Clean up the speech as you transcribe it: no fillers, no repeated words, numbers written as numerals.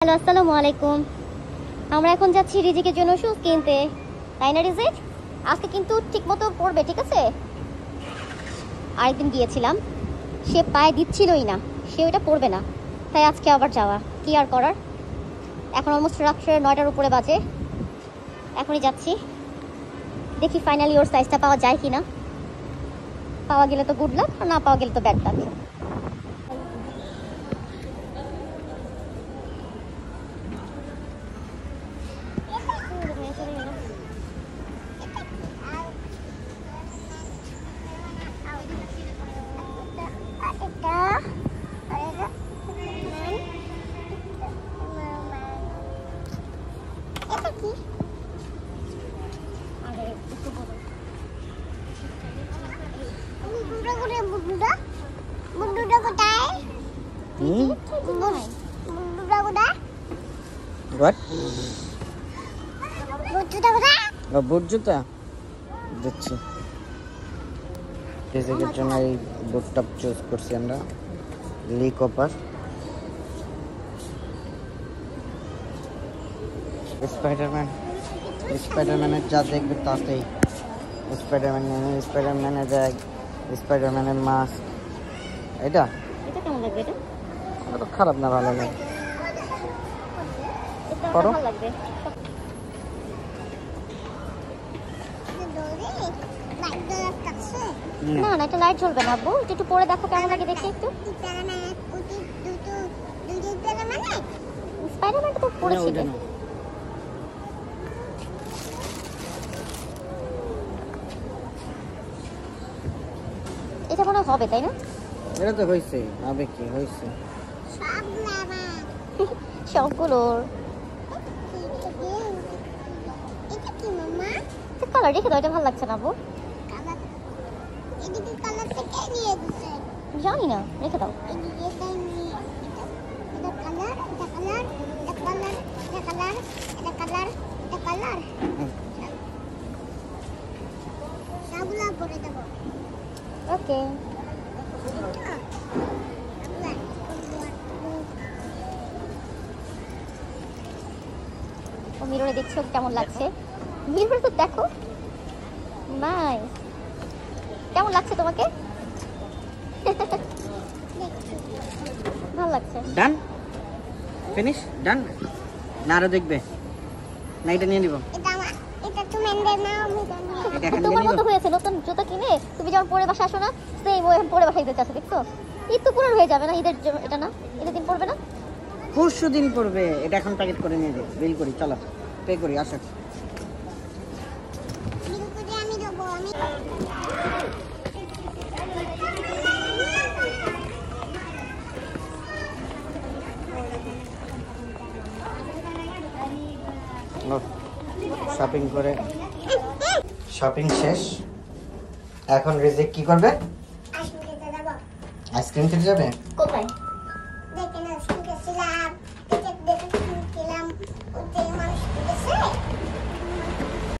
Hello, আসসালামু আলাইকুম। আমরা এখন যাচ্ছি রিজিকের জন্য শুজ কিনতে, তাই না রিজিক? আজকে কিন্তু ঠিক মতো পড়বে, ঠিক আছে? আরেকদিন গিয়েছিলাম, সে পায়ে দিচ্ছিলই না, সে ওইটা পড়বে না, তাই আজকে আবার যাওয়া, কি আর করার। এখন অলমোস্ট রাত্রে 9টার উপরে বাজে, এখনই যাচ্ছি। দেখি ফাইনালি ওর সাইজটা পাওয়া যায় কি না। পাওয়া গেলে তো গুড লাক, আর না পাওয়া গেলে তো ব্যাড লাক। বুট জুতা দিচ্ছি। ফিজিকের জন্য এই বুটটা চুজ করছি আমরা, লি কপার। স্পাইডারম্যানের যা দেখবে তাতেই স্পাইডারম্যানের ব্যাগ, স্পাইডারম্যানের মাস্ক। এটা কেমন লাগবে? এটা তো খারাপ না, ভালো লাগে। করো। না না, এটা লাইট জ্বলবে না আব্বু, একটু পরে দেখো কেমন লাগে দেখি একটু। স্পাইডারম্যানটা তো পড়েছিল। এটা মনে হবে, তাই না? এটা তো হয়েছে, আবে কি হয়েছে সবগুলোর কালার রেখে দাও, এটা ভালো লাগছে না আব্বু। জানি না, রেখে দাও। ওকে, ও মিররে দেখছো কেমন লাগছে? মিররে তো দেখো, নাইস। কেমন লাগছে তোমাকে? ভালো লাগছে। ডান, ফিনিশ, ডান। না আরো দেখবে না, এটা নিয়ে নিব। তোমার মতো হয়েছে, নতুন জুতো কিনে তুমি যখন পরে বাসা আসো না, সেই ওই পরে বাসায় যেতে আসো, দেখছো? ঈদ তো পুরো হয়ে যাবে না, ঈদের এটা না, ঈদের দিন পড়বে না, পরশু দিন পড়বে। এটা এখন প্যাকেট করে নিয়ে যাই, বিল করি, চলো পে করি, আসো। শপিং করে শপিং শেষ, এখন রিজিক কি করবে? আইসক্রিম খেতে যাবে। কোথায়?